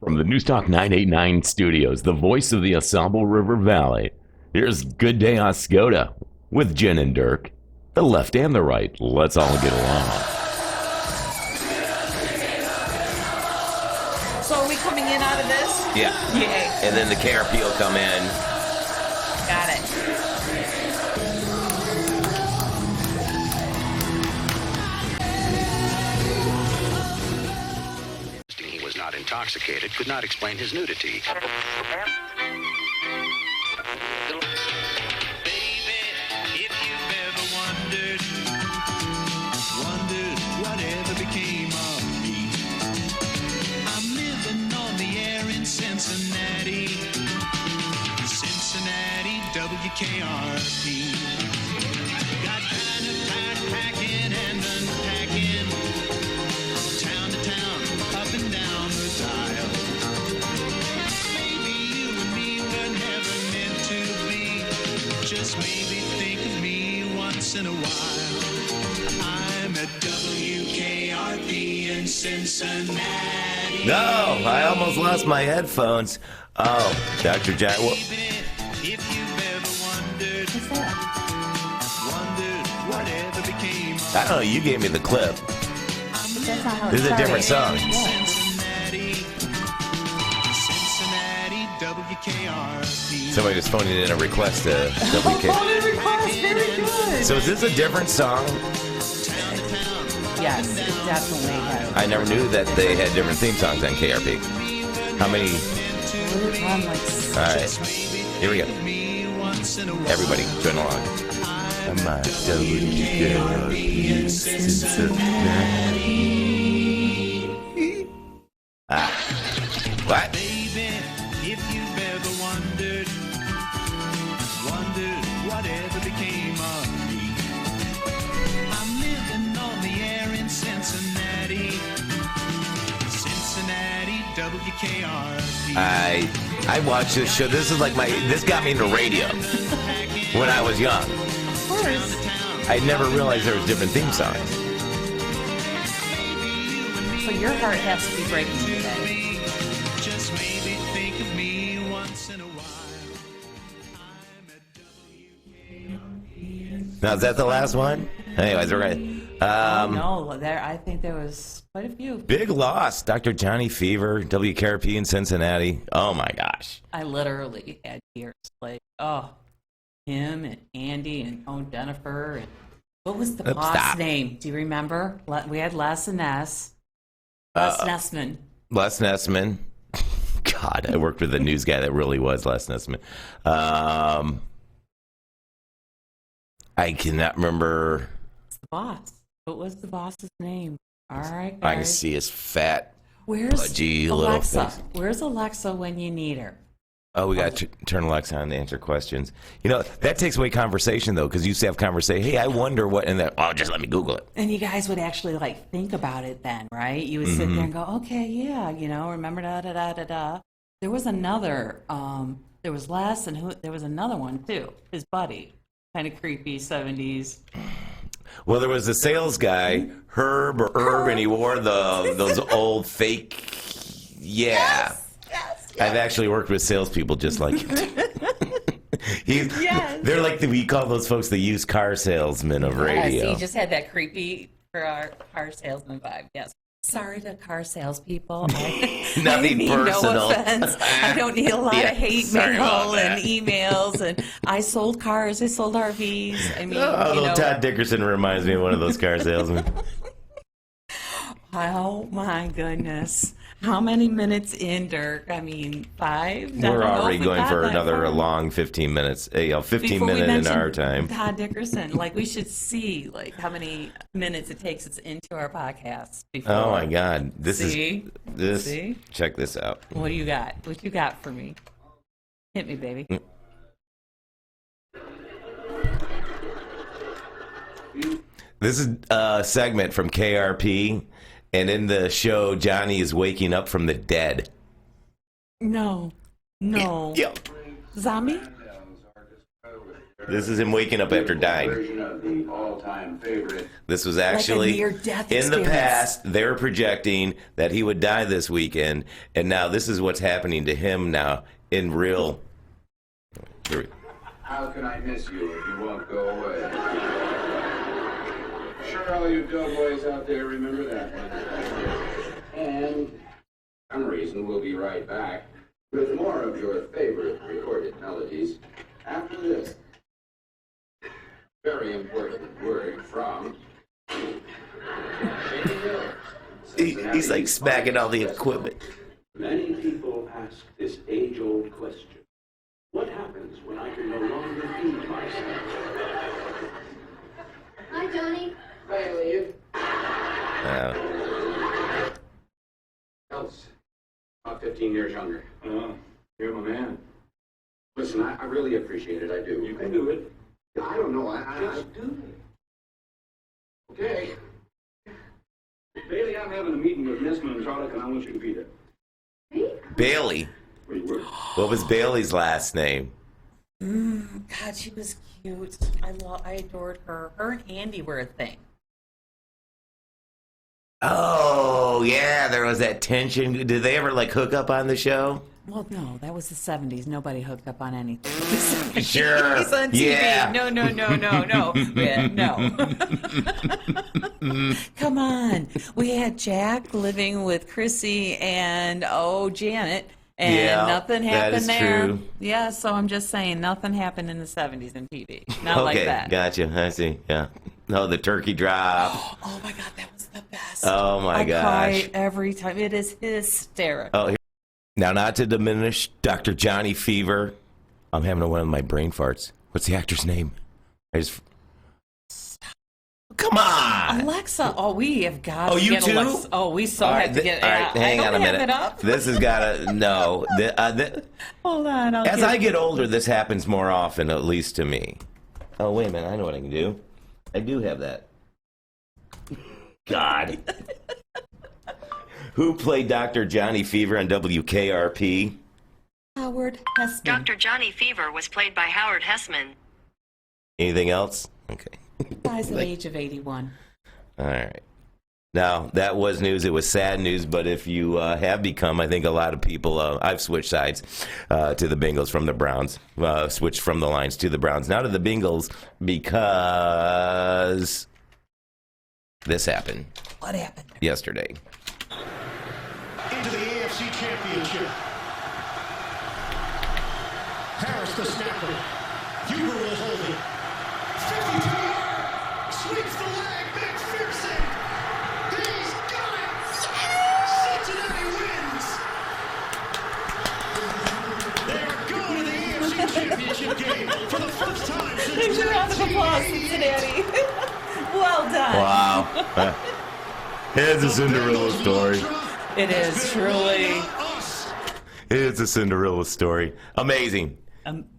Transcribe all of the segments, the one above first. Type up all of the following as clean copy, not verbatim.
From the Newstalk 989 studios, the voice of the Ensemble River Valley, here's Good Day OSCODA with Jen and Dirk. The left and the right, let's all get along. So are we coming in out of this? Yeah. Yay. And then the KRP will come in. Got it. He was not intoxicated, could not explain his nudity. Baby, if you've ever wondered whatever became of me. I'm living on the air in Cincinnati, WKRP. Got kind of backpacking and unpacking, town to town, up and down the dial. Maybe you and me were never meant to be. Just maybe think of me once in a while. I'm at WKRP in Cincinnati. No, I almost lost my headphones. Oh, Dr. Jack. Well, If you've ever wondered whatever became of I don't know. You gave me the clip. That's not how it This is a different started. song. Cincinnati, WKRP. Somebody just phoning in a request to WK. Request, very good. So is this a different song? Yes, it definitely has. I never knew that they had different theme songs on KRP. How many? All right, here we go. Everybody, join along. I'm at WKRP in Cincinnati. What? Baby, if you've ever wondered whatever became of me. I'm living on the air in Cincinnati, WKRP. I watched this show. This is like this got me into radio when I was young. Of course. I never realized there was different theme songs. So your heart has to be breaking today. Just maybe think of me once in a while. I'm at WKRP. Now, is that the last one? Anyways, we're going No, I think there was quite a few. big loss. Dr. Johnny Fever, WKRP in Cincinnati. Oh, my gosh. I literally had tears. Like, him and Andy and Jennifer. And what was the boss stop. name? Do you remember? We had Les and Les. Les Nessman. Les Nessman. God, I worked with a news guy that really was Les Nessman. I cannot remember. It's the boss. What was the boss's name? All right, I can guys. see his fat, Where's pudgy little Alexa? face. Where's Alexa when you need her? Oh, we got to turn Alexa on to answer questions. You know, that takes away conversation, though, because you used to have conversation. Hey, I wonder what, and then, just let me Google it. And you guys would actually think about it then, right? You would sit there and go, okay, yeah, remember da da da da da. There was another, there was Les, and there was another one too. His buddy, kind of creepy 70s. Well, there was a sales guy, Herb, and he wore those old fake. Yeah. Yes. I've actually worked with salespeople just like Yes. They're like we call those folks the used car salesmen of radio. Yes, he just had that creepy for our car salesman vibe. Yes. Sorry to car salespeople. I Nothing mean personal. No offense. I don't need a lot Yeah, of hate sorry about mail and that. emails. And I sold cars. I sold RVs. I mean, Although Todd Dickerson reminds me of one of those car salesmen. Oh my goodness. How many minutes in, Dirk? I mean, 5? I don't know We're already if we going got for that another far. long 15 minutes. 15 Before we minutes in mention our time. Todd Dickerson, we should see how many minutes it takes us into our podcast. Before. Oh my God! See? See? Check this out. What do you got? What you got for me? Hit me, baby. This is a segment from KRP, and in the show, Johnny is waking up from the dead. No. Yeah. Zombie? This is him waking up after dying. Version of the all-time favorite. This was actually near-death in the experience. past. They were projecting that he would die this weekend, and now this is what's happening to him now in real. How can I miss you if you won't go away? Sure, all you doughboys out there remember that one. And for some reason, we'll be right back with more of your favorite recorded melodies after this. Very important word from Shady Hill. He's like smacking all the equipment. Many people ask this age-old question. What happens when I can no longer feed myself? Hi, Johnny. Hi, Elliot. Uh, Else, about 15 years younger. You're my man. Listen, I really appreciate it. I do. You can do it. I don't know. I just do it. Okay. Bailey, I'm having a meeting with Nesman and Charlotte, and I want you to be there. Bailey. Where you work? What was Bailey's last name? God, she was cute. I adored her. Her and Andy were a thing. Oh, yeah, there was that tension. Did they ever, like, hook up on the show? Well, no, that was the 70s. Nobody hooked up on anything. Sure. He's on TV. Yeah. No. Yeah, no. Come on. We had Jack living with Chrissy and, Janet, and Yeah, nothing that happened is there. true. Yeah, so I'm just saying nothing happened in the 70s in TV. Not like Okay, that. gotcha. I see. Yeah. No, the turkey drop. Oh, my God, that was the best. Oh, my I gosh. cry every time. It is hysterical. Oh, here. Now, not to diminish Dr. Johnny Fever. I'm having one of my brain farts. What's the actor's name? Come on! Alexa, we have got Oh, to you get too? Alexa. Oh, we so All have right, to get all right, hang I on a don't minute. have it up. This has got to, no. Hold on. As I get older, this happens more often, at least to me. Oh, wait a minute. I know what I can do. I do have that. God. Who played Dr. Johnny Fever on WKRP? Howard Hessman. Dr. Johnny Fever was played by Howard Hessman. Anything else? Okay. Dies at the age of 81. All right. Now, that was news. It was sad news, but if you have become, I think a lot of people, I've switched sides to the Bengals from the Browns, switched from the Lions to the Browns, now to the Bengals because this happened What happened? yesterday. Into the AFC Championship. Harris the snapper. Huber will hold it. 52. Sweeps the leg. McPherson. He's got it. Cincinnati wins. They are going to the AFC Championship game for the first time since There's a round of 1980. applause, Cincinnati. Well done. Wow. Here's a Cinderella story. It is truly, It's a Cinderella story. Amazing.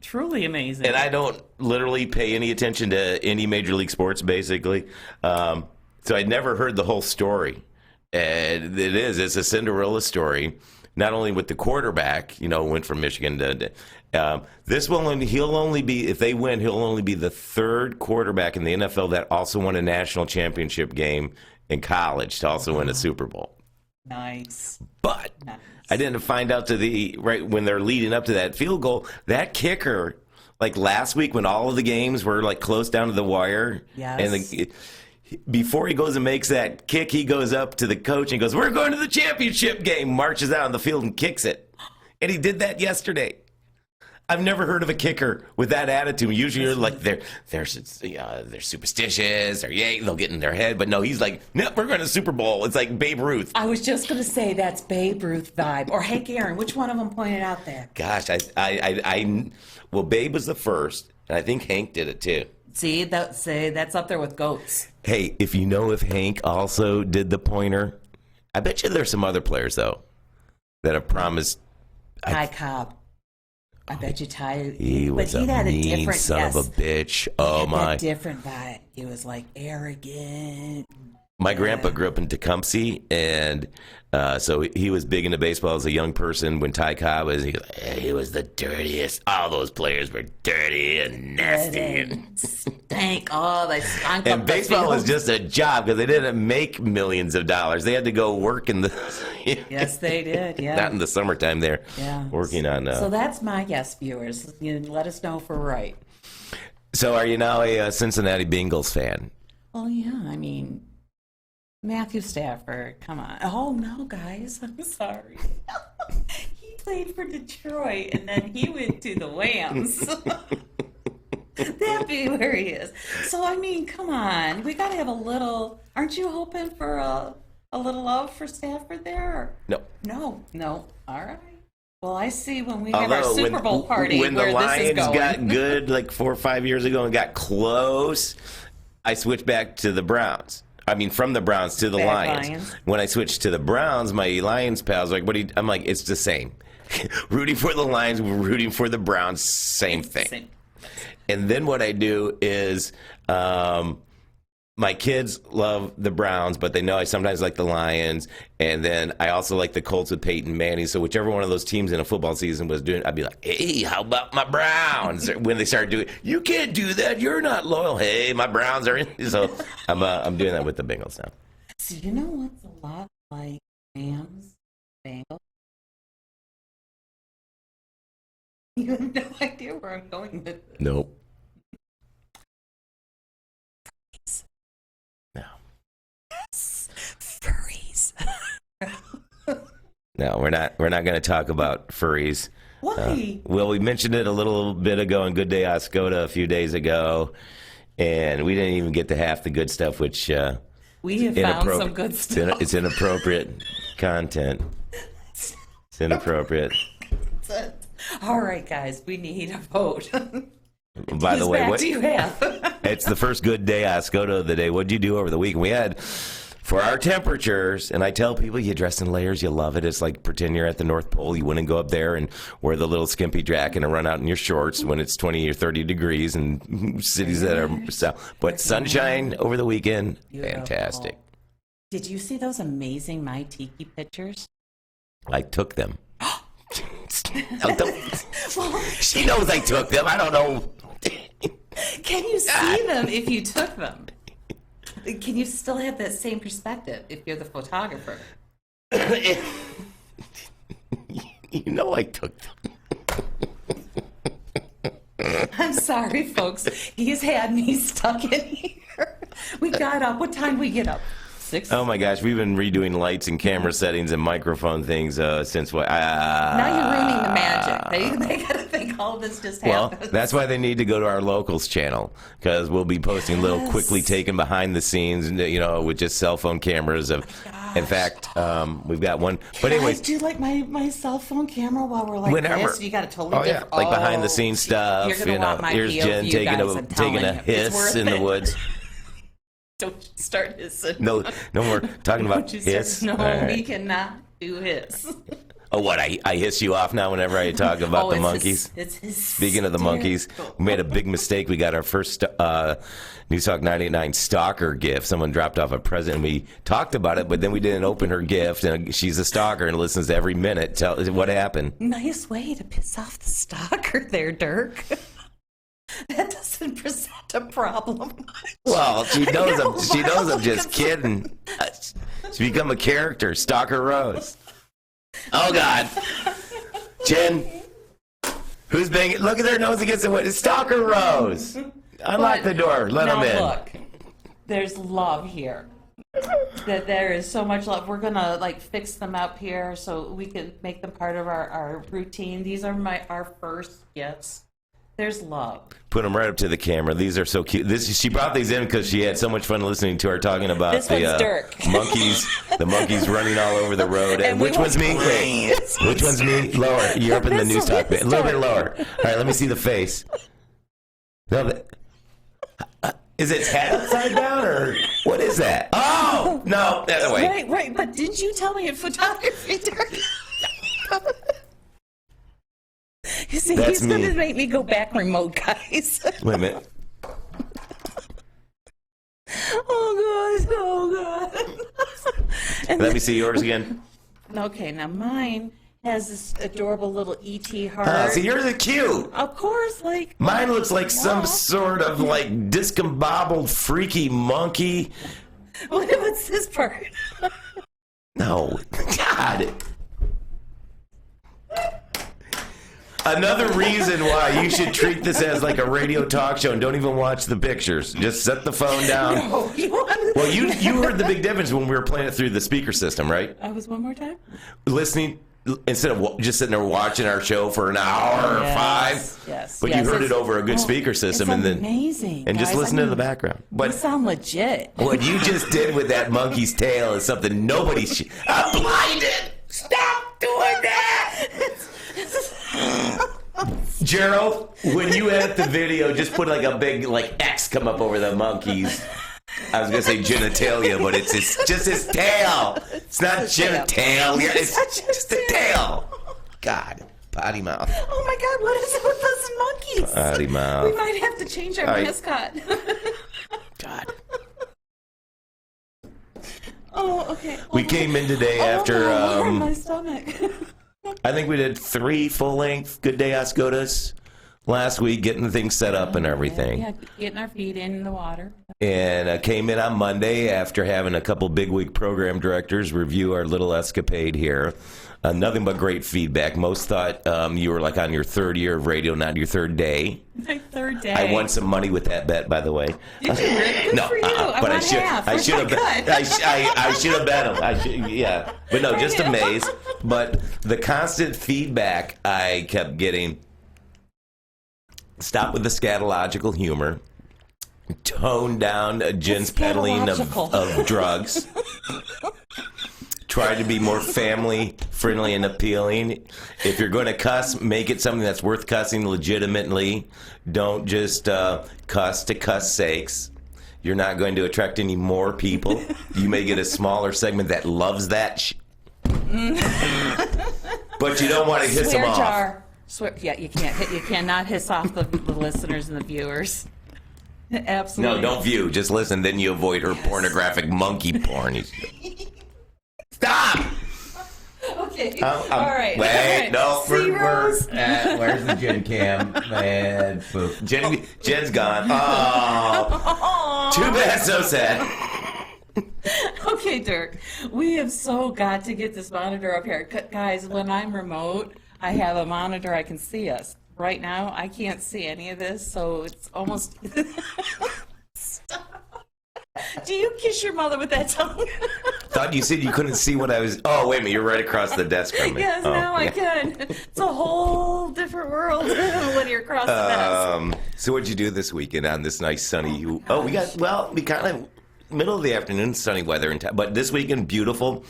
truly amazing. And I don't literally pay any attention to any Major League sports, basically. So I'd never heard the whole story. And it's a Cinderella story. Not only with the quarterback, went from Michigan to this will only, if they win, he'll only be the third quarterback in the NFL that also won a national championship game in college to also win a Super Bowl. Nice. But Nice. I didn't find out right when they're leading up to that field goal, that kicker, like last week when all of the games were like close down to the wire. Yes. And before he goes and makes that kick, he goes up to the coach and goes, "We're going to the championship game," marches out on the field and kicks it. And he did that yesterday. I've never heard of a kicker with that attitude. Usually you're like, they're superstitious, or they'll get in their head. But no, he's like, "No, we're going to the Super Bowl." It's like Babe Ruth. I was just going to say that's Babe Ruth vibe. Or Hank Aaron. Which one of them pointed out there? Gosh, well, Babe was the first, and I think Hank did it too. See, that's up there with goats. Hey, if you know if Hank also did the pointer, I bet you there's some other players, though, that have promised. Ty Cobb. I bet you Ty. He was a mean son of a bitch. Oh, He had my. that different vibe. He was like arrogant. My grandpa grew up in Tecumseh, and so he was big into baseball as a young person. When Ty Cobb was, he was the dirtiest. All those players were dirty and nasty. And Stank. Oh, they stunk And up the baseball was field. just a job because they didn't make millions of dollars. They had to go work in the Yes, they did. Yeah. not in the summertime. There, Yeah. working on. So that's my guess, viewers. You let us know if we're right. So are you now a Cincinnati Bengals fan? Well, yeah. I mean, Matthew Stafford. Come on. Oh no, guys. I'm sorry. He played for Detroit, and then he went to the Rams. That'd be where he is. So I mean, come on. We got to have a little. Aren't you hoping for a little love for Stafford there? No. No. All right. Well, I see when we have our Although Super Bowl party when where the this is Lions going. got good like 4 or 5 years ago and got close, I switched back to the Browns. I mean, from the Browns to the Back Lions. Lions. When I switched to the Browns, my Lions pals were like, "What do you?" I'm like, "It's the same. Rooting for the Lions, rooting for the Browns, same thing." Same. And then what I do is, my kids love the Browns, but they know I sometimes like the Lions. And then I also like the Colts with Peyton Manning. So whichever one of those teams in a football season was doing, I'd be like, "Hey, how about my Browns?" When they start doing, "You can't do that. You're not loyal." Hey, my Browns are in. So I'm doing that with the Bengals now. So you know what's a lot like Rams, Bengals? You have no idea where I'm going with this. Nope. No. Furries. No, we're not going to talk about furries. Why? Well, we mentioned it a little bit ago on Good Day OSCODA a few days ago, and we didn't even get to half the good stuff, which We have found some good stuff. It's inappropriate content. It's inappropriate. All right, guys, we need a vote. By the Whose way, back what, do you have? it's the first Good Day OSCODA of the day. What'd you do over the week? We had, for our temperatures, and I tell people, you dress in layers, you love it. It's like pretend you're at the North Pole. You wouldn't go up there and wear the little skimpy jacket and run out in your shorts when it's 20 or 30 degrees in cities that are south. But sunshine over the weekend, fantastic. Did you see those amazing My Tiki pictures? I took them. She knows I took them. I don't know. Can you see them if you took them? Can you still have that same perspective if you're the photographer? You know I took them. I'm sorry, folks. He's had me stuck in here. We got up. What time we get up? 6? Oh my gosh, we've been redoing lights and camera settings and microphone things since what? Now you're ruining the magic. They gotta think all this just Well, happened. that's why they need to go to our locals channel, because we'll be posting little quickly taken behind the scenes, with just cell phone cameras. In fact, we've got one. But anyways, do you like my cell phone camera while we're like whenever. this? You got a totally different. Like behind the scenes stuff. You're gonna want my Here's POV, Jen taking guys, I'm telling a you. It's hiss worth in the it. woods. Don't start hissing. No more talking about Don't you hiss. say- No, All right. we cannot do hiss. Oh, what? I hiss you off now whenever I talk about the it's monkeys. It's Speaking of the monkeys, hysterical. we made a big mistake. We got our first News Talk 98.9 stalker gift. Someone dropped off a present, and we talked about it, but then we didn't open her gift, and she's a stalker and listens to every minute. Tell what happened. Nice way to piss off the stalker there, Dirk. That doesn't present a problem. Well, she knows know, She knows I'm but just kidding. She's become a character, Stalker Rose. Oh God, Jen, who's banging? Look at their nose against the window. Stalker Rose. Unlock the door. Let now them in. Look, there's love here. That there is so much love. We're gonna fix them up here so we can make them part of our routine. These are our first gifts. There's love. Put them right up to the camera. These are so cute. She brought these in because she had so much fun listening to her talking about This one's Dirk. monkeys. The monkeys running all over the road. And which one's me? Wait, which one's me? Lower. You're up in the This news talk one bit. A is little bit Dirk. lower. All right, let me see the face. No, is its head upside down or what is that? Oh no, that's way. Right. But didn't you tell me in photography, Dirk? You see, That's he's going me. to make me go back remote, guys. Wait a minute. Oh, God. Let me see yours again. Okay, now mine has this adorable little ET heart. See, yours is cute. Of course, like Mine looks like some sort of like discombobbled freaky monkey. what's this part? No. God. Another reason why you should treat this as like a radio talk show and don't even watch the pictures. Just set the phone down. No, you want Well, you heard the big difference when we were playing it through the speaker system, right? I was one more time. Listening instead of just sitting there watching our show for an hour or Yes, 5. yes, But yes, you heard it's- it over a good speaker system, it's and then amazing, and just guys. listen I to the mean, background. You But sound legit. what you just did with that monkey's tail is something nobody should. I'm blinded. Stop doing that. Gerald, when you edit the video, just put like a big like X come up over the monkey's. I was gonna say genitalia, but it's just his tail. It's not genitalia. It's just the tail. God, potty mouth. Oh my God, what is it with those monkeys? Potty mouth. We might have to change our right. mascot. God. Oh, okay. We came in today after. My stomach. I think we did 3 full-length Good Day OSCODAs last week, getting things set up and everything. Yeah, getting our feet in the water. And came in on Monday after having a couple bigwig program directors review our little escapade here. Nothing but great feedback. Most thought you were like on your 3rd year of radio, not your 3rd day. My 3rd day. I won some money with that bet, by the way. Did you? Good No, for you. I but won half. I should have bet. I should have bet him. Yeah, but no, just amazed. But the constant feedback I kept getting. Stop with the scatological humor. Tone down Jen's peddling of drugs. Try to be more family friendly and appealing. If you're going to cuss, make it something that's worth cussing legitimately. Don't just cuss to cuss sakes. You're not going to attract any more people. You may get a smaller segment that loves that but you don't want to hiss them off. Jar. Swear, yeah, you cannot hiss off the listeners and the viewers. Absolutely. No, don't view. Just listen. Then you avoid her pornographic monkey porn. Stop! Okay. All right. Wait, All right. no. Zeros. Where's the Jen cam? Man, Jen's gone. Oh. Too bad, so sad. Okay, Dirk. We have so got to get this monitor up here. Guys, when I'm remote, I have a monitor I can see us. Right now, I can't see any of this, so it's almost... Stop. Do you kiss your mother with that tongue? Thought you said you couldn't see what I was... Oh, wait a minute. You're right across the desk from me. Yes, now I can. It's a whole different world when you're across the desk. So what'd you do this weekend on this nice sunny... we kind of... Middle of the afternoon, sunny weather in town. But this weekend, beautiful.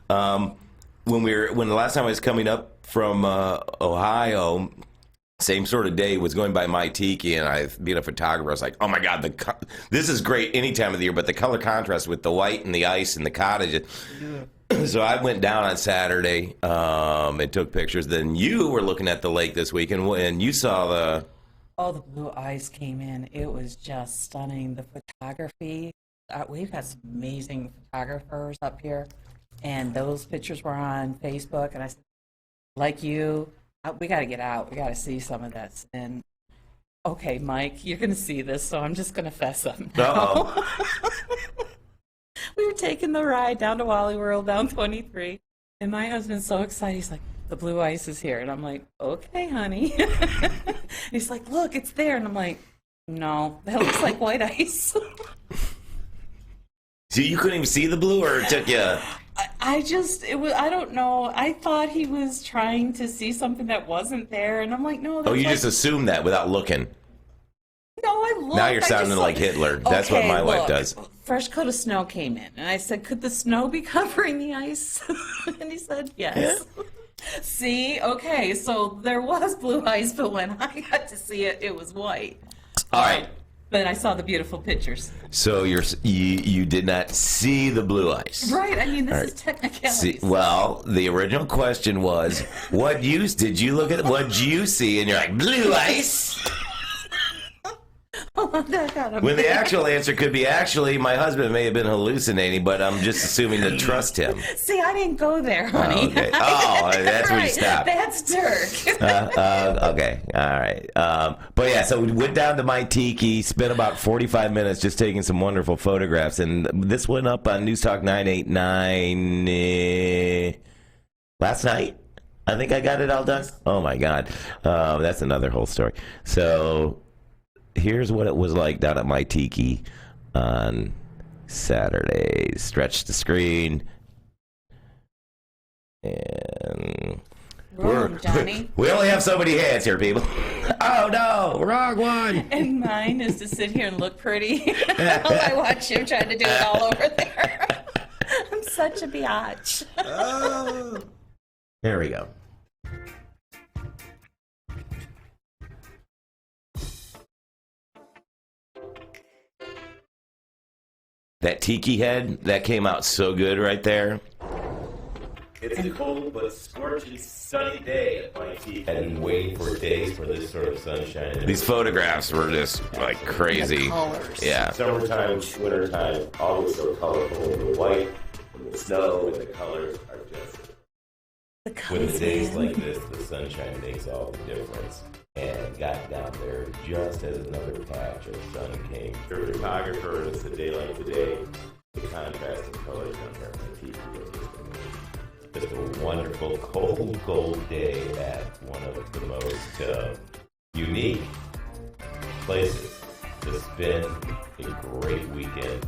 When the last time I was coming up from Ohio... Same sort of day was going by my tiki, and I, being a photographer, I was like, "Oh my God, this is great any time of the year." But the color contrast with the white and the ice and the cottage. So I went down on Saturday and took pictures. Then you were looking at the lake this week, and you saw the. Oh, the blue ice came in. It was just stunning. The photography. We've got some amazing photographers up here, and those pictures were on Facebook. And I said, like you. We got to get out. We got to see some of this. And okay, Mike, you're going to see this, so I'm just going to fess up now. We were taking the ride down to Wally World, down 23, and my husband's so excited. He's like, "The blue ice is here," and I'm like, "Okay, honey." He's like, "Look, it's there," and I'm like, "No, that looks like white ice." So you couldn't even see the blue, or it took you? I don't know. I thought he was trying to see something that wasn't there, and I'm like, no. Oh, you just assumed that without looking. No, I looked. Now you're sounding like Hitler. That's what my wife does. Fresh coat of snow came in, and I said, could the snow be covering the ice? And he said, yes. Yeah. See? Okay, so there was blue ice, but when I got to see it, it was white. All right. But I saw the beautiful pictures. So you did not see the blue ice. Right. I mean, this is technicality. Well, the original question was, what use did you look at? What did you see? And you're like, blue ice. Hold on, at him. When the actual answer could be, actually, my husband may have been hallucinating, but I'm just assuming to trust him. See, I didn't go there, honey. Oh, okay. Oh, that's where you Right, stopped. That's Dirk. Okay, all right. But yeah, so we went down to my tiki, spent about 45 minutes just taking some wonderful photographs, and this went up on News Talk 989 last night. I think I got it all done. Oh my God, that's another whole story. So here's what it was like down at my tiki on Saturday. Stretch the screen, and Wrong, Johnny. we only have so many hands here, people. Oh no, wrong one. And mine is to sit here and look pretty while I watch him trying to do it all over there. I'm such a biatch. There we go. That tiki head, that came out so good right there. It's a cold but scorching sunny day at my tiki. I've been waiting for days for this sort of sunshine. These photographs were just like crazy. The colors. Yeah. Summertime, wintertime, always so colorful. The white, and the snow, and the colors are just... The With colors, the days man. like this, the sunshine makes all the difference. And got down there just as another patch of sun came. For a photographer, it's a day like today. The contrast in colors down there on the TV was just a wonderful, cold, cold day at one of the most unique places to spend a great weekend.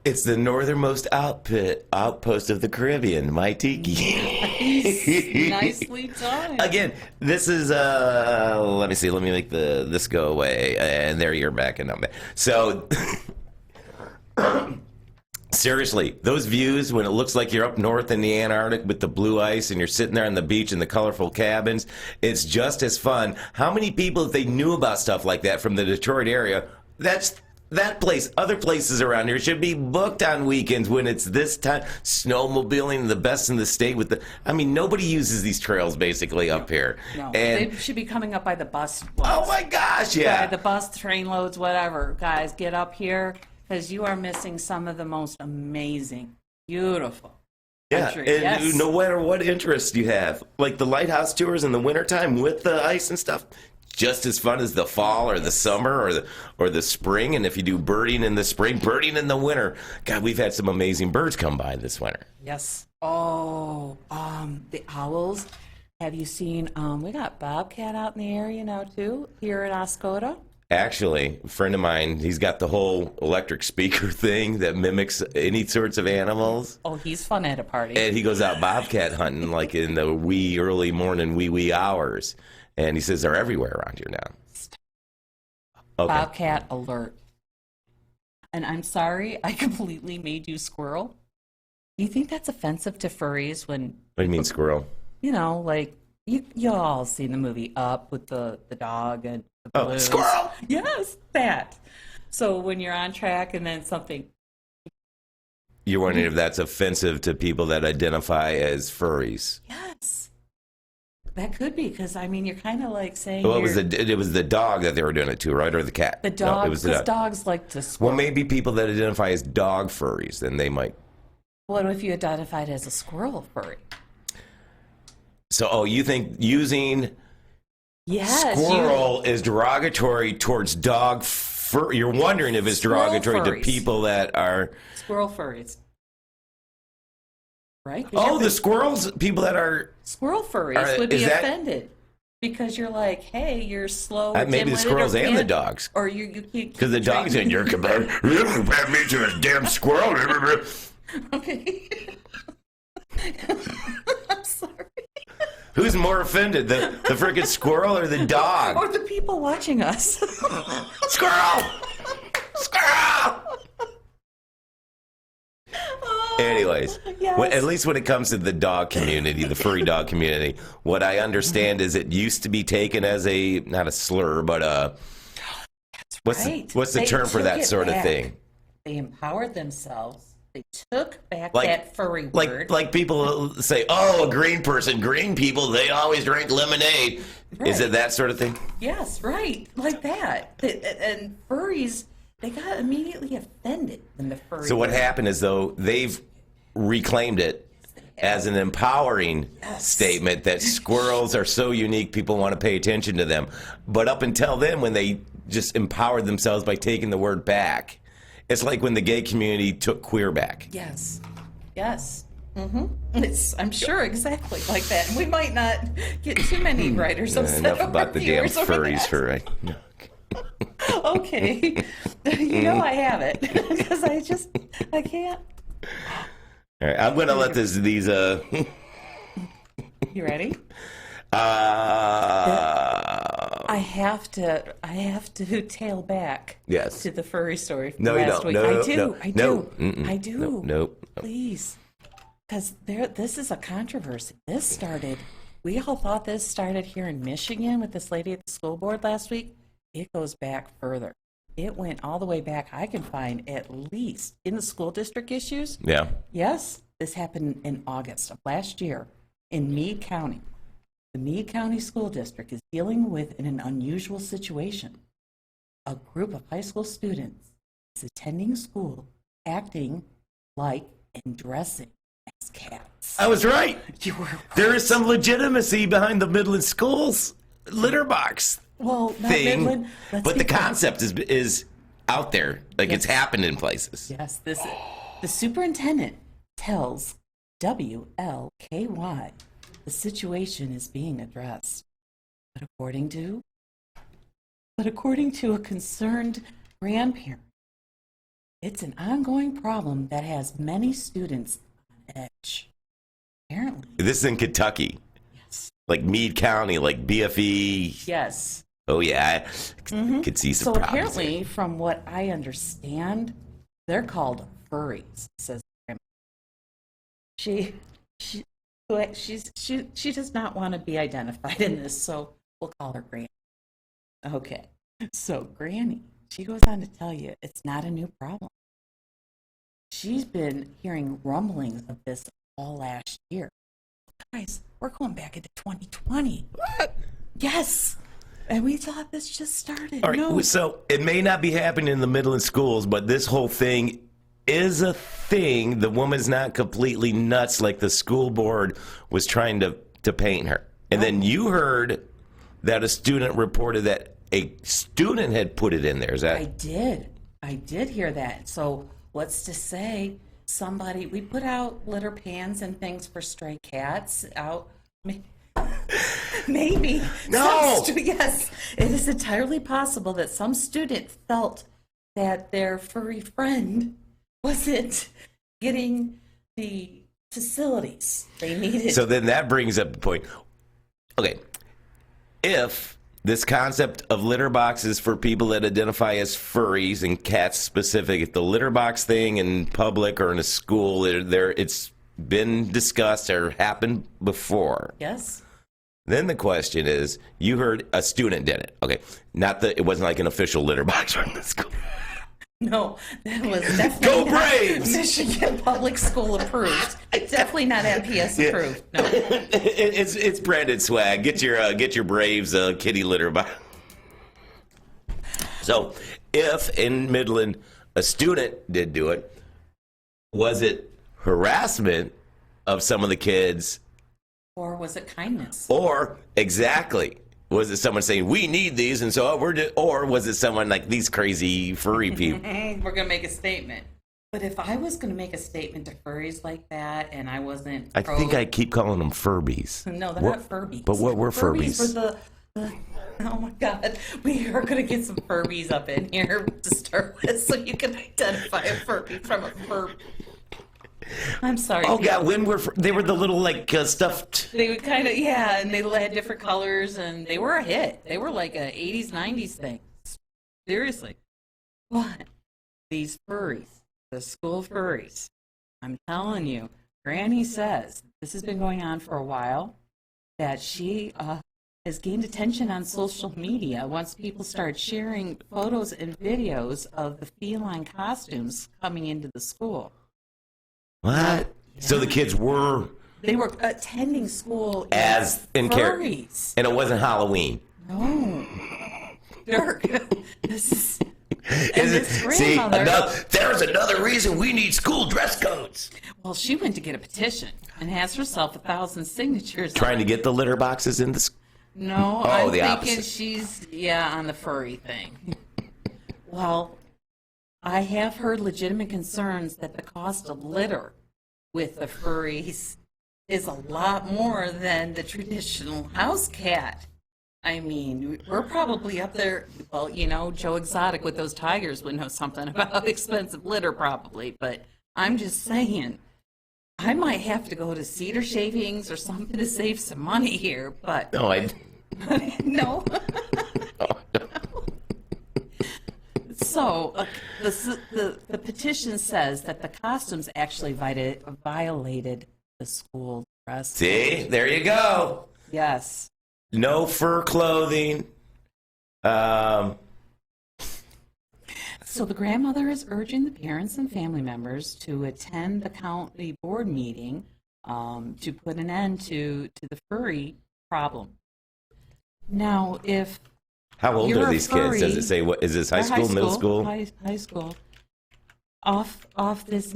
It's the northernmost outpost of the Caribbean, my tiki. Nicely done. Again, this is let me see, let me make this go away, and there you're back and I'm back. So seriously, those views when it looks like you're up north in the Antarctic with the blue ice and you're sitting there on the beach in the colorful cabins, it's just as fun. How many people, if they knew about stuff like that from the Detroit area, that place, other places around here should be booked on weekends when it's this time. Snowmobiling, the best in the state with nobody uses these trails basically up here. No, And they should be coming up by the bus. oh my gosh, yeah. By the bus, train loads, whatever. Guys, get up here because you are missing some of the most amazing, beautiful Yeah, country. and Yes. no matter what interest you have, like the lighthouse tours in the wintertime with the ice and stuff, just as fun as the fall or the summer or the spring. And if you do birding in the spring, birding in the winter. God, we've had some amazing birds come by this winter. Yes. Oh, the owls. Have you seen? We got bobcat out in the area now too. Here in OSCODA. Actually, a friend of mine, he's got the whole electric speaker thing that mimics any sorts of animals. Oh, he's fun at a party. And he goes out bobcat hunting like in the early morning wee hours. And he says they're everywhere around here now. Okay. Bobcat alert. And I'm sorry, I completely made you squirrel. Do you think that's offensive to furries when, What do you mean, squirrel? like you all seen the movie Up with the dog and the Oh, blues? squirrel! Yes, that. So when you're on track and then something, You're wondering if that's offensive to people that identify as furries. yes. That could be because you're kind of like saying Well, it was the dog that they were doing it to, right, or the cat? the dog. No, it was the Because dog. dogs like to squirrel. Well, maybe people that identify as dog furries, then they might. What if you identified as a squirrel furry? So, you think using Yes. squirrel is derogatory towards dog fur? You're wondering if it's Squirrel derogatory to furries. people that are. Squirrel furries. Right? 'Cause Oh, you're the squirrels, people that are. squirrel furries would is be that- offended because you're like, hey, you're slow. Maybe the dim-witted, squirrels or and the can't- dogs. Or you can't. Because the dog's in your compared. You compare me to a damn squirrel. Okay. I'm sorry. Who's more offended, the freaking squirrel or the dog? Or the people watching us. Squirrel! Squirrel! Anyways, Yes. at least when it comes to the dog community, the furry dog community, what I understand is it used to be taken as not a slur, but what's right. the They term for took that it sort of back. thing? They empowered themselves. They took back Like- that furry word. Like people say, oh, a green person, green people, they always drink lemonade. Is Right. it that sort of thing? Yes, right. Like that. And furries they got immediately offended when the furry. So what happened is, though, they've reclaimed it as an empowering statement that squirrels are so unique, people want to pay attention to them. But up until then, when they just empowered themselves by taking the word back, it's like when the gay community took queer back. Yes. It's, I'm sure, exactly like that. And we might not get too many writers upset Enough over about the damn viewers over furries that. for right. Okay. You know I have it. Because I can't. All right, I'm going to let these You ready? I have to tail back Yes. to the furry story from No, you last don't. week. No, I do. no, I no. do. Mm-mm. I do. No, nope. Please. Because this is a controversy. This started, we all thought this started here in Michigan with this lady at the school board last week. It goes back further. It went all the way back. I can find at least in the school district issues. Yeah. Yes, this happened in August of last year in Meade County. The Meade County School District is dealing with an unusual situation. A group of high school students is attending school, acting like and dressing as cats. I was right. You were There is some legitimacy behind the Midland schools litter box well, not thing, Midland. Let's but be the clear. concept is out there. Like it's Yes. happened in places. Yes, the superintendent tells WLKY the situation is being addressed. But according to a concerned grandparent, it's an ongoing problem that has many students on edge. Apparently. This is in Kentucky, Yes. like Meade County, like BFE. Yes. Oh yeah, I could see some So problems. apparently, from what I understand, they're called furries, says grandma. She does not want to be identified in this, so we'll call her Granny. Okay, so Granny, she goes on to tell you it's not a new problem. She's been hearing rumblings of this all last year. Guys, we're going back into 2020. What? Yes. And we thought this just started. All right, No. so it may not be happening in the Midland schools, but this whole thing is a thing. The woman's not completely nuts like the school board was trying to paint her. And then you heard that a student reported that a student had put it in there. Is that? I did hear that. So what's to say we put out litter pans and things for stray cats out. Maybe. No! Yes, it is entirely possible that some student felt that their furry friend wasn't getting the facilities they needed. So then that brings up the point. Okay, if this concept of litter boxes for people that identify as furries and cats specific, if the litter box thing in public or in a school, it's been discussed or happened before. Yes. Then the question is, you heard a student did it. Okay, it wasn't like an official litter box from the school. No, that was definitely Go not Braves! Michigan Public School approved. Definitely not MPS approved. No. It's branded swag. Get your Braves kitty litter box. So, if in Midland a student did do it, was it harassment of some of the kids? Or was it kindness? Or exactly, was it someone saying we need these, and so or was it someone like these crazy furry people? We're gonna make a statement. But if I was gonna make a statement to furries like that, and I wasn't, I think I keep calling them Furbies. No, they're not Furbies. But what were Furbies? Were the oh my God, we are gonna get some Furbies up in here to start with, so you can identify a Furby from a Furby. I'm sorry. Oh people. God, they were the little like stuffed. They would kind of, yeah, and they had different colors, and they were a hit. They were like a 80s, 90s thing. Seriously. But these furries, the school furries, I'm telling you, Granny says, this has been going on for a while, that she has gained attention on social media once people start sharing photos and videos of the feline costumes coming into the school. What? Yeah. So the kids were... They were attending school as in furries. And it wasn't Halloween. No. Dirk, this is See, there's another reason we need school dress codes. Well, she went to get a petition and has herself 1,000 signatures. Trying to get the litter boxes in the school. No, Oh, I'm the thinking opposite. she's, on the furry thing. Well, I have heard legitimate concerns that the cost of litter with the furries is a lot more than the traditional house cat. I mean, we're probably up there, well, Joe Exotic with those tigers would know something about expensive litter probably, but I'm just saying, I might have to go to Cedar Shavings or something to save some money here, but... No, No. So, the petition says that the costumes actually violated the school dress. See, there you go. Yes. No fur clothing. So the grandmother is urging the parents and family members to attend the county board meeting to put an end to the furry problem. Now, if How old you're are a these kids? Does furry- it say what is this high They're school, middle school? High school. Off this.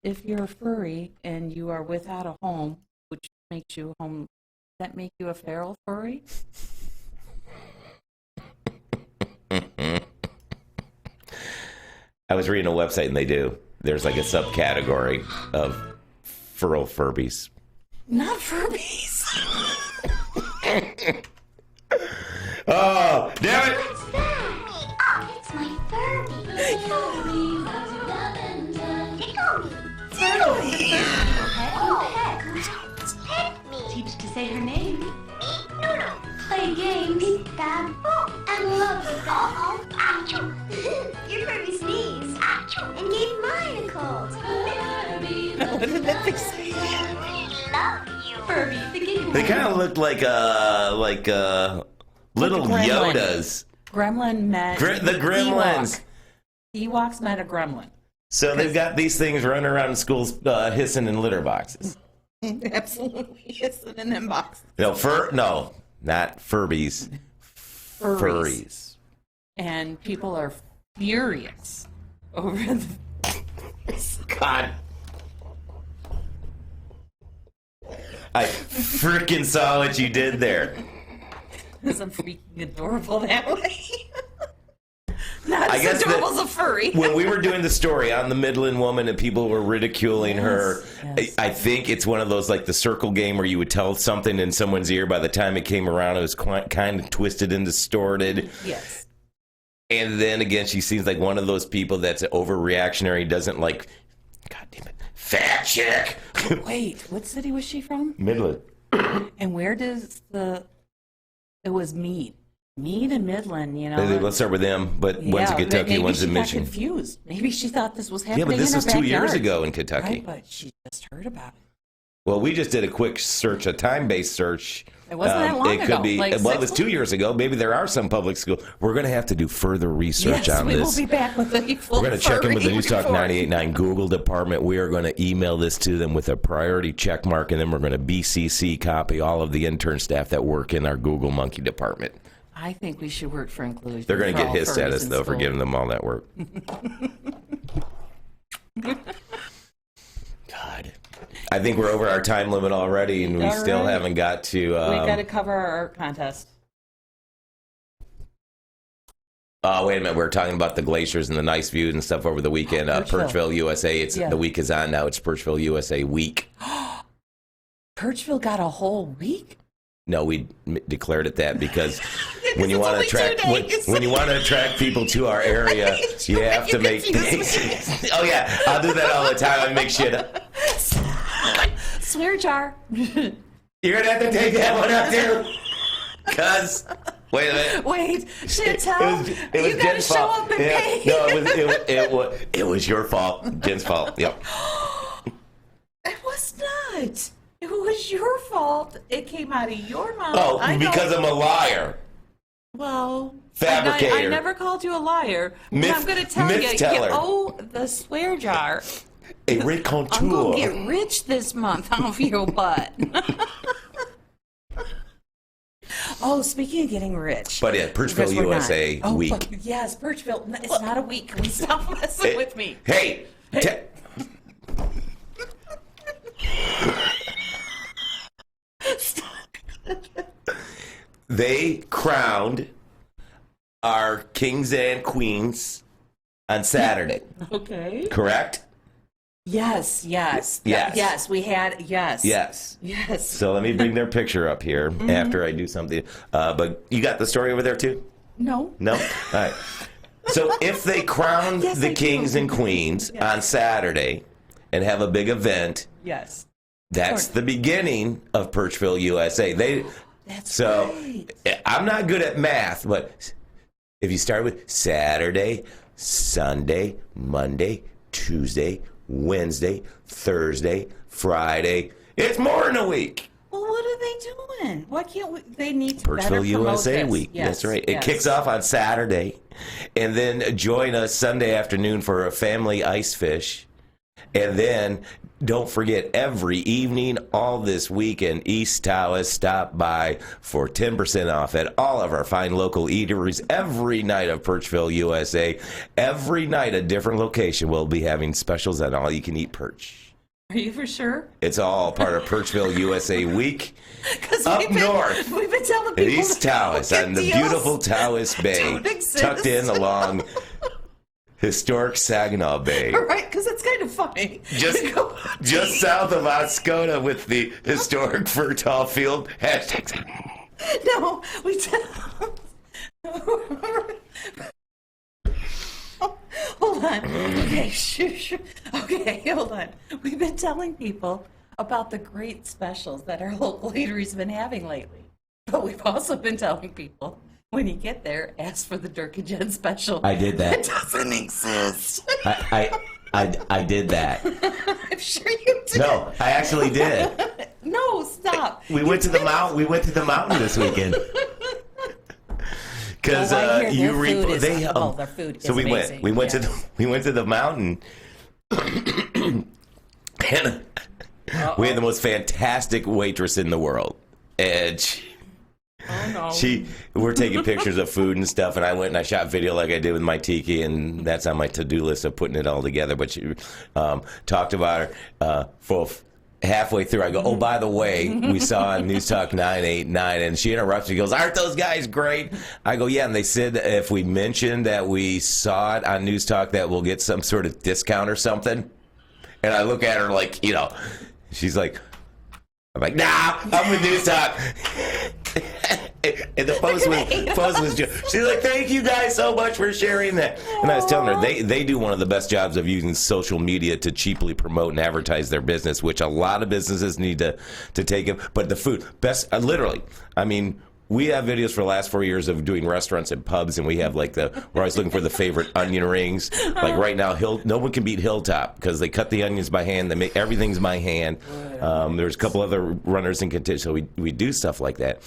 If you're a furry and you are without a home, which makes you a home, does that make you a feral furry? I was reading a website and they do. There's like a subcategory of feral Furbies. Not Furbies. Oh, damn it! What's that? Oh, it's my Furby. Tickle me. Pet me. Teach to say her name. Noodle. Play games. Bad. And love you. Oh, achoo. Your Furby sneezed. Achoo. And gave mine a cold. What did that thing say? Love you. Furby, the giggling. They kind of look like little Like a gremlin. Yodas. Gremlin met The gremlins. Ewoks met a gremlin. So they've got these things running around in schools hissing in litter boxes. Absolutely, hissing in them boxes. No, not Furbies. Furries. And people are furious over the... God. I freaking saw what you did there. Because I'm freaking adorable that way. Not I as guess adorable as a furry. When we were doing the story on the Midland woman and people were ridiculing her, yes. I think it's one of those like the circle game where you would tell something in someone's ear. By the time it came around, it was kind of twisted and distorted. Yes. And then again, she seems like one of those people that's overreactionary, doesn't like, God damn it, fat chick. Wait, what city was she from? Midland. And where does it was Meade. Meade and Midland, Let's start with them, but one's in Kentucky, maybe one's in she got Michigan. confused. Maybe she thought this was Yeah, happening but this in her was 2 years backyard. ago in Kentucky. Right, but she just heard about it. Well, we just did a quick search, a time-based search. It wasn't that long It could ago, be, like well, it was 6 2 years ago. Maybe there are some public schools. We're going to have to do further research Yes, on we this. will be back with a full We're going to check in with the furry News Talk report. 98.9 Google department. We are going to email this to them with a priority check mark, and then we're going to BCC copy all of the intern staff that work in our Google Monkey department. I think we should work for inclusion. They're going for to get all hissed at furries us, in though, for school. giving them all that work. God. I think we're over our time limit already, and we All still right. haven't got to... We've got to cover our contest. Oh, wait a minute. We were talking about the glaciers and the nice views and stuff over the weekend. Perchville. Perchville, USA. Yeah. The week is on now. It's Perchville, USA week. Perchville got a whole week? No, we declared it that because when you it's want to only 2 attract days. when you want to attract people to our area, you have to make things. Oh yeah, I'll do that all the time. I make shit up. Swear jar. You're gonna have to take that one up too. Cause wait a minute. Wait, Chantel, It was you got to Jen's show fault. up and Yeah, pay. no, it was your fault. Jen's fault. Yep. It was not. It was your fault. It came out of your mouth. Oh, I know. because I'm a liar. Well, Fabricator. I never called you a liar. But Myth- I'm going to tell myth you, teller. you owe the swear jar. A I'm going raconteur. to get rich this month off your butt. Oh, speaking of getting rich. But yeah, Perchville, Because we're not. USA Oh, week. but yes, Perchville. No, it's not a week. Can we stop messing with me? Hey! They crowned our kings and queens on Saturday. Okay. Correct? Yes. Yes. Yes, we had, yes. Yes. Yes. So let me bring their picture up here after I do something. But you got the story over there too? No. No? All right. So if they crown Yes, the I kings do. and queens on Saturday and have a big event, Yes. that's the beginning of Perchville, USA. That's So right. I'm not good at math, but if you start with Saturday, Sunday, Monday, Tuesday, Wednesday, Thursday, Friday, it's more than a week. Well, what are they doing? Why can't we? They need to better Perchville, promote USA this. week. Yes, That's right. It yes. kicks off on Saturday, and then join us Sunday afternoon for a family ice fish. And then don't forget, every evening, all this weekend, East Tawas stop by for 10% off at all of our fine local eateries every night of Perchville, USA. Every night, a different location will be having specials on all you can eat perch. Are you for sure? It's all part of Perchville, USA week. 'Cause Up we've been- north. We've been telling In people East to Tawas, get on the deals. beautiful Tawas Bay, Don't exist. tucked in along historic Saginaw Bay. Right, because it's kind of funny. Just south of OSCODA with the historic Fertile Field. Hashtag. No, we did. Hold on. Okay, shoo. Okay, hold on. We've been telling people about the great specials that our local eateries been having lately. But we've also been telling people, when you get there, ask for the Dirk and Jen special. I did that. It doesn't exist. I did that. I'm sure you did. No, I actually did. No, stop. We went to the mountain. We went to the mountain this weekend. Because Well, I hear you their food is- they well, their food so is we amazing, went to yes. we went to the mountain. And we had the most fantastic waitress in the world, and we're taking pictures of food and stuff, and I went and I shot video like I did with my tiki, and that's on my to-do list of putting it all together. But she talked about her for halfway through. I go, oh, by the way, we saw on News Talk 989, and she interrupts. She goes, aren't those guys great? I go, yeah, and they said if we mention that we saw it on News Talk that we'll get some sort of discount or something. And I look at her like, she's like, I'm like, nah, I'm with News Talk. And the post was just, she's like, thank you guys so much for sharing that. And I was telling her, they do one of the best jobs of using social media to cheaply promote and advertise their business, which a lot of businesses need to take it. But the food, best, literally, I mean, we have videos for the last 4 years of doing restaurants and pubs, and we have we're always looking for the favorite onion rings. Like right now, no one can beat Hilltop because they cut the onions by hand. They make everything's by hand. There's a couple other runners in contention, so we do stuff like that,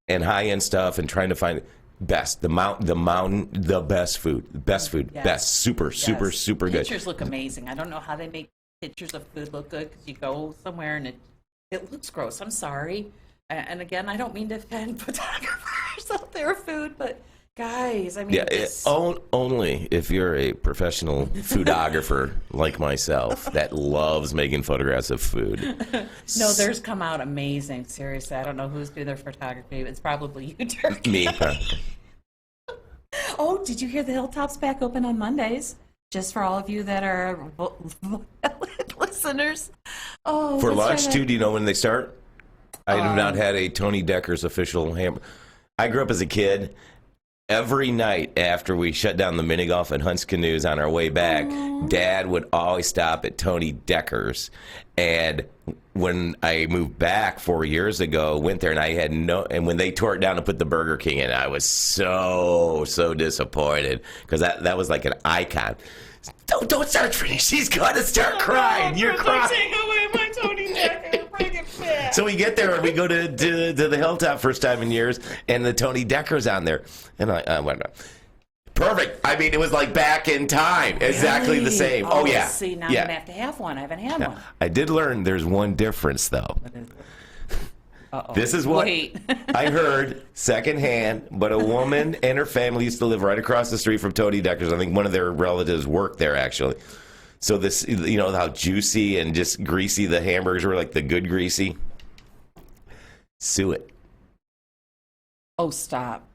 and high end stuff, and trying to find the mountain, the best food, Yes. super good. Pictures look amazing. I don't know how they make pictures of food look good because you go somewhere and it looks gross. I'm sorry. And again, I don't mean to offend photographers out there of food, but guys, I mean, only if you're a professional foodographer like myself that loves making photographs of food. No, theirs come out amazing. Seriously, I don't know who's doing their photography. It's probably you, Dirk. Me. Oh, did you hear the Hilltop's back open on Mondays? Just for all of you that are listeners. Oh, For let's lunch, try too, that. do you know when they start? I have not had a Tony Decker's official hamburger. I grew up as a kid. Every night after we shut down the mini golf and Hunt's Canoes on our way back, Dad would always stop at Tony Decker's. And when I moved back 4 years ago, went there, and I had and when they tore it down and put the Burger King in, I was so disappointed because that was like an icon. Don't start for this. She's going to start crying. You're crying. Take away my Tony Decker. Bring it back. So we get there and we go to the Hilltop first time in years, and the Tony Decker's on there. And I went, perfect. I mean, it was like back in time. Exactly the same. Oh, yeah. See, now yeah. I'm going to have to have one. I haven't had one. I did learn there's one difference, though. Uh-oh. This is what Wait. I heard secondhand, but a woman and her family used to live right across the street from Tony Decker's. I think one of their relatives worked there, actually. So this, you know, how juicy and just greasy the hamburgers were, like the good greasy. Sue it. Oh, stop.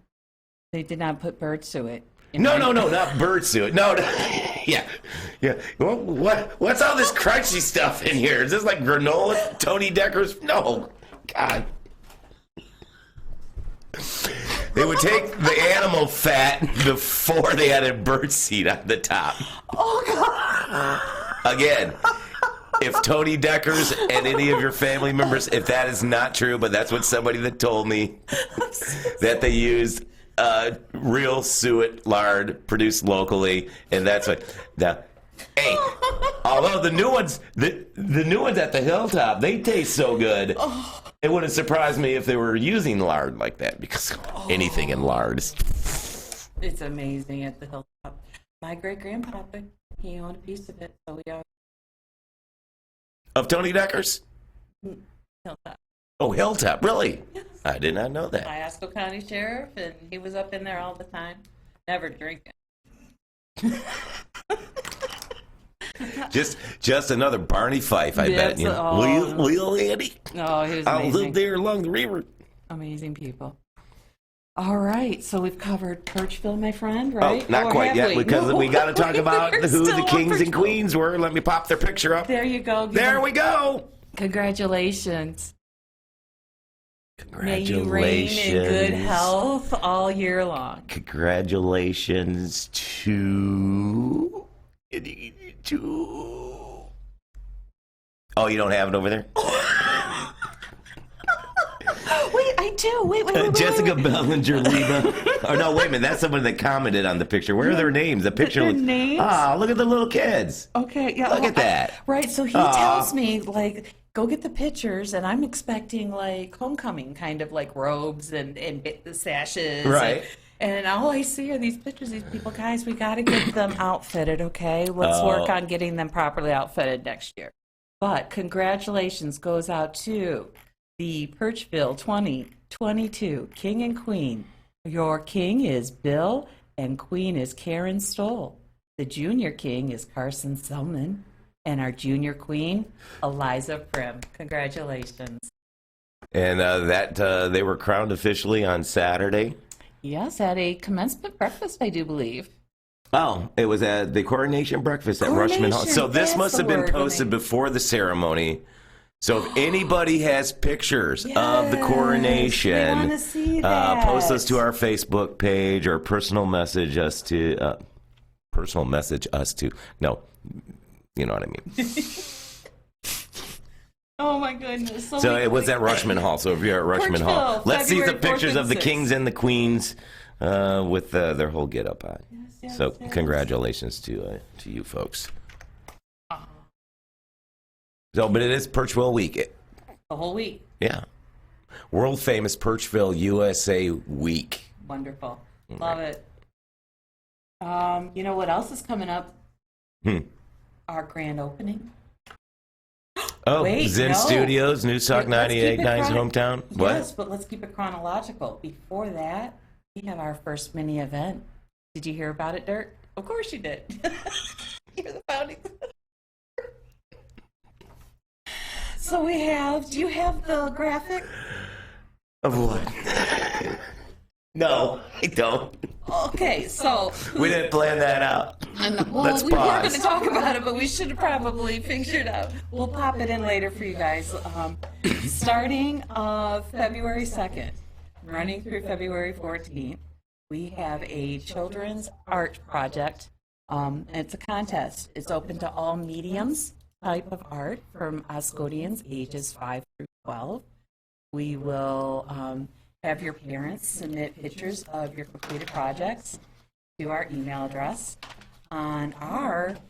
They did not put bird suet. No, not bird suet. No. Yeah. What's all this crunchy stuff in here? Is this like granola, Tony Decker's? No. God. They would take the animal fat before they added bird seed on the top. Oh, God. Again, if Tony Decker's and any of your family members, if that is not true, but that's what somebody that told me, that they used real suet lard produced locally, and that's what. Now, hey, although the new ones, the new ones at the Hilltop, they taste so good. It wouldn't surprise me if they were using lard like that, because anything in lard is. It's amazing at the Hilltop. My great-grandpa, he owned a piece of it, so we always. Of Tony Decker's? Hilltop. Oh, Hilltop, really? Yes. I did not know that. Iosco County Sheriff, and he was up in there all the time. Never drinking. Just another Barney Fife, I Yes, bet. You know? oh. Lil Andy. Oh, he was I'll amazing. live there along the river. Amazing people. All right, so we've covered Perchville, my friend, right? Oh, not Or quite have yet, because we got to talk about We're who the still on kings and Perchville. queens were. Let me pop their picture up. There you go. There we go. Congratulations. May you reign in good health all year long. Congratulations to. Oh, you don't have it over there? Wait, I do. Wait. Jessica Bellinger, Leva. Oh, no, wait a minute. That's someone that commented on the picture. Where are their names? The picture Their looks. names? Ah, look at the little kids. Okay, yeah. Look at that. Right, so he tells me, like, go get the pictures, and I'm expecting, like, homecoming kind of, like, robes and the sashes. Right. And all I see are these pictures, these people. Guys, we got to get them outfitted, okay? Let's work on getting them properly outfitted next year. But congratulations goes out to the Perchville 2022 King and Queen. Your king is Bill, and queen is Karen Stoll. The junior king is Carson Selman, and our junior queen, Eliza Prim. Congratulations. And they were crowned officially on Saturday. Yes, at a commencement breakfast, I do believe. Oh, it was at the coronation breakfast at Rushman Hall. So this that's must the have been word, posted before the ceremony. So if anybody has pictures of the coronation, we wanna see that. post those to our Facebook page or personal message us to. No, you know what I mean. Oh my goodness. So it was at Rushman Hall. So if you're at Rushman Hall, Perchville, let's see the February 4th pictures and of the 6th. kings and the queens with their whole get up on. So congratulations to you folks. So, but it is Perchville week. The whole week. Yeah. World famous Perchville USA week. Wonderful. Love it. You know what else is coming up? Our grand opening. Oh, Wait, Zen no. Studios, News Talk Let's keep it 98.9's hometown. What? Yes, but let's keep it chronological. Before that, we have our first mini event. Did you hear about it, Dirk? Of course you did. You're the founding. So we have, do you have the graphic? Of what? No, I don't. Okay, so. We didn't plan that out. Well, Let's we were pause. going to talk about it, but we should have probably figured out. We'll pop it in later for you guys. Starting February 2nd, running through February 14th, we have a children's art project. It's a contest. It's open to all mediums type of art from OSCODians ages 5 through 12. We will have your parents submit pictures of your completed projects to our email address.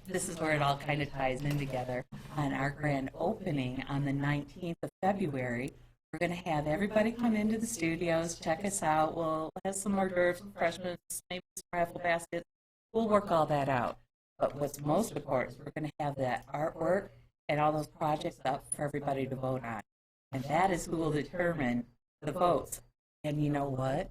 This is where it all kind of ties in together. On our grand opening on the 19th of February, we're going to have everybody come into the studios, check us out. We'll have some hors d'oeuvres, some refreshments, maybe some raffle baskets. We'll work all that out. But what's most important is we're going to have that artwork and all those projects up for everybody to vote on. And that is who will determine the votes. And you know what?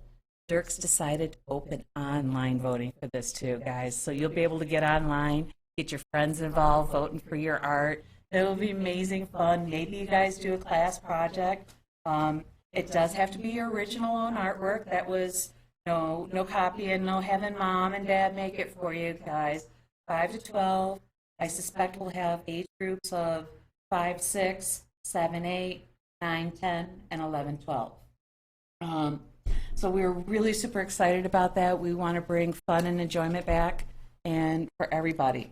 Dirk's decided to open online voting for this too, guys. So you'll be able to get online, get your friends involved, voting for your art. It'll be amazing fun. Maybe you guys do a class project. It does have to be your original own artwork. That was no copying, no having mom and dad make it for you guys. 5 to 12. I suspect we'll have age groups of 5, 6, 7, 8, 9, 10, and 11, 12. So we're really super excited about that. We want to bring fun and enjoyment back and for everybody.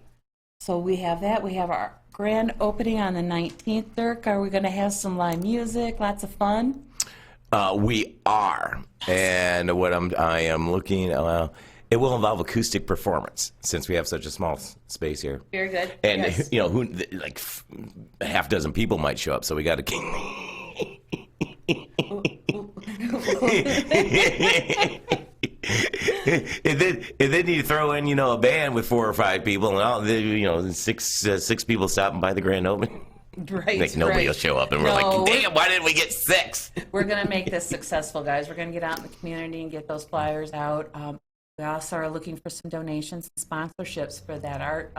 So we have that. We have our grand opening on the 19th, Dirk. Are we going to have some live music, lots of fun? We are. And what I am looking at, it will involve acoustic performance since we have such a small space here. Very good. And, Yes. like a half dozen people might show up, so we got to and then you throw in, a band with 4 or 5 people, and all six people stopping by the grand opening. Right. Like nobody will show up, and we're like, damn, why didn't we get 6? We're going to make this successful, guys. We're going to get out in the community and get those flyers out. We also are looking for some donations and sponsorships for that art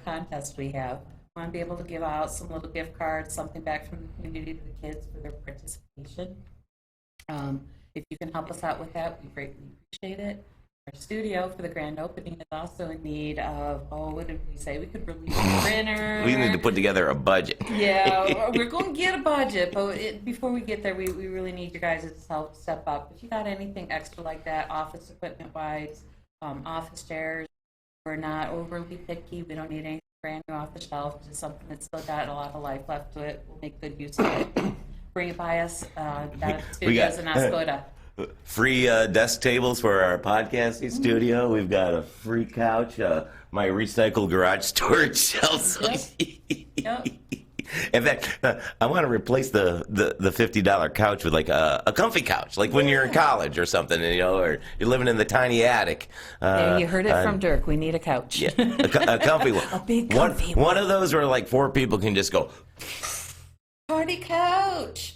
contest we have. We want to be able to give out some little gift cards, something back from the community to the kids for their participation. If you can help us out with that, we greatly appreciate it. Our studio for the grand opening is also in need of, what did we say? We could release a printer. We need to put together a budget. Yeah, we're going to get a budget, but before we get there, we really need you guys' help step up. If you got anything extra like that, office equipment-wise, office chairs, we're not overly picky. We don't need anything brand new off the shelf, just something that's still got a lot of life left to it. We'll make good use of it. Bring it by us. That studios in OSCODA. Free desk tables for our podcasting studio. We've got a free couch, my recycled garage storage shelves. Yep. In fact, I want to replace the $50 couch with like a comfy couch, like when you're in college or something, or you're living in the tiny attic. Yeah, you heard it from Dirk. We need a couch. Yeah, a comfy one. A big comfy one. One of those where like 4 people can just go. Party couch.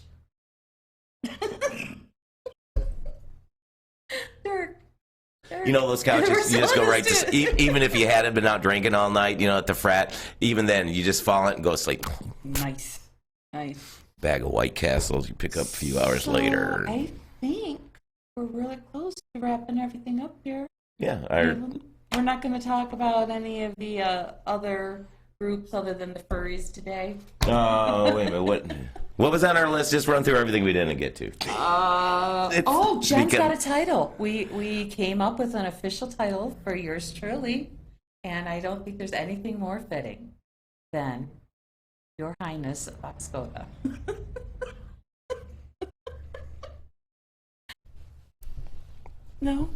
Dirk. Those couches, you just go right to sleep. Even if you hadn't been out drinking all night, at the frat, even then, you just fall in and go to sleep. Nice. Bag of White Castles you pick up a few hours later. I think we're really close to wrapping everything up here. Yeah. We're not going to talk about any of the other groups other than the furries today. Oh, wait a minute. What was on our list? Just run through everything we didn't get to. Jen's got a title. We came up with an official title for yours truly, and I don't think there's anything more fitting than Your Highness of OSCODA. No?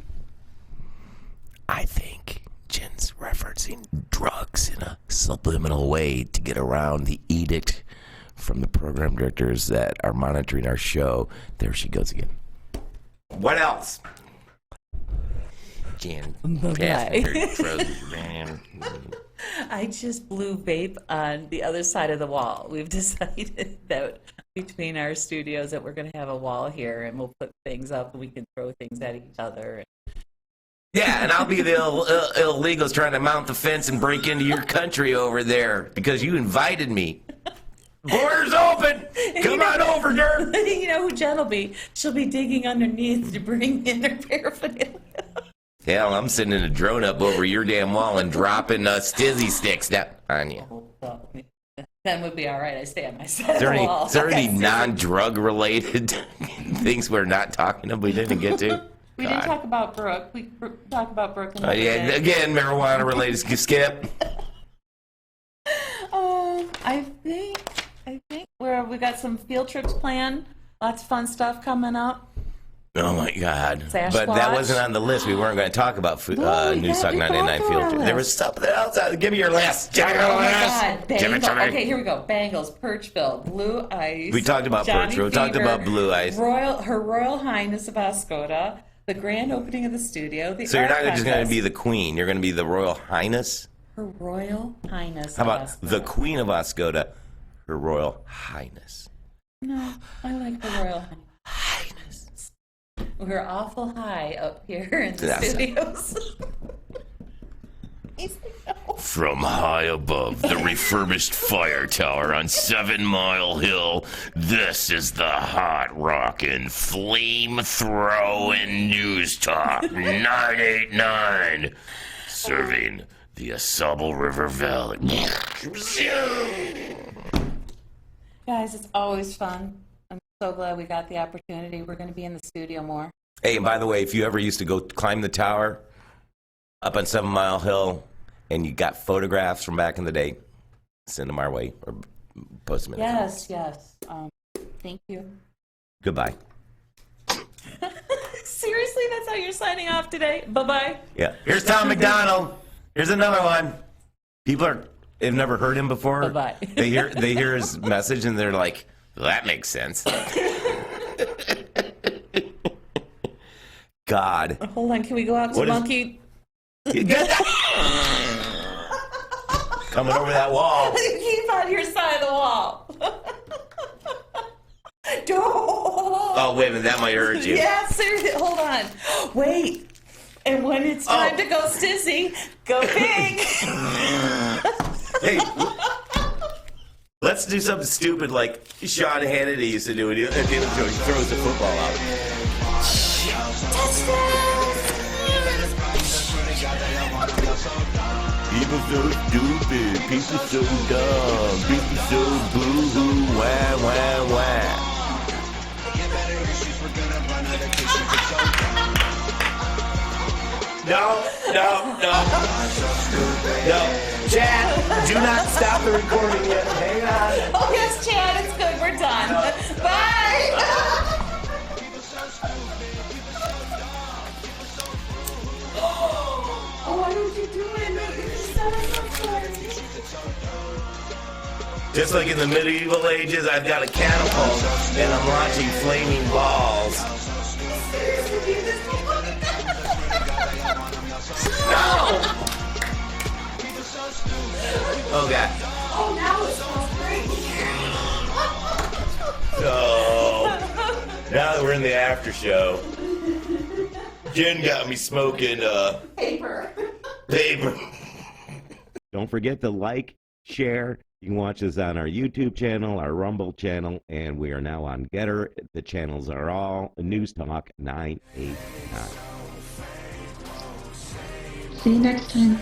I think Jen's referencing drugs in a subliminal way to get around the edict from the program directors that are monitoring our show. There she goes again. What else? Jan, pass me her frozen man. I just blew vape on the other side of the wall. We've decided that between our studios that we're going to have a wall here, and we'll put things up and we can throw things at each other. Yeah, and I'll be the illegals trying to mount the fence and break into your country over there because you invited me. Border's open. Come on over, Dirk. You know who Jen will be? She'll be digging underneath to bring in her paraphernalia. Hell, I'm sending a drone up over your damn wall and dropping stizzy sticks down on you. Then would be all right. I stay on my side of the wall. Is there any non-drug related things we're not talking about we didn't get to? We didn't talk about Brooke. We talked about Brooke. Yeah, again, marijuana related. Skip. I think we got some field trips planned. Lots of fun stuff coming up. Oh my God! Sasquatch. But that wasn't on the list. We weren't going to talk about News Talk 99 field trip. There was something else. Give me your list. Give me your list. Give it to me. Okay, here we go. Bangles, Perchville, Blue Ice. We talked about Perchville. We talked about Blue Ice. Her Royal Highness of OSCODA, the grand opening of the studio. So you're not just going to be the Queen. You're going to be the Royal Highness. Her Royal Highness. How about of OSCODA. the Queen of OSCODA? Her Royal Highness. No, I like the Royal Highness. We're awful high up here in the studios. From high above the refurbished fire tower on 7 Mile Hill, this is the hot rockin', flame-throwing news talk 989, serving the Asable River Valley. Guys, it's always fun. I'm so glad we got the opportunity. We're going to be in the studio more. Hey, and by the way, if you ever used to go climb the tower up on 7 Mile Hill and you got photographs from back in the day, send them our way or post them in the comments. Yes. Thank you. Goodbye. Seriously, that's how you're signing off today? Bye-bye. Yeah. Here's Tom McDonald. Here's another one. People have never heard him before. Bye-bye. They hear his message and they're like, well, that makes sense. God. Hold on, can we go out to Monkey? Coming over that wall. Keep on your side of the wall. Oh, wait a minute, that might hurt you. Yeah, seriously, hold on. Wait. And when it's time to go stizzy, go pig. Hey, let's do something stupid like Sean Hannity used to do at the end of the show. He throws the football out. People so stupid, people so dumb, people so boo-hoo, wah, wah, wah. No. Chad, do not stop the recording yet. Hang on. Oh, yes, Chad, it's good. We're done. Bye. Oh, why don't you do it? Just like in the medieval ages, I've got a catapult and I'm launching flaming balls. No! Oh, God. Oh, now it smells great. So, now that we're in the after show, Jen got me smoking Paper. Don't forget to like, share. You can watch us on our YouTube channel, our Rumble channel, and we are now on Getter. The channels are all News Talk 989. See you next time.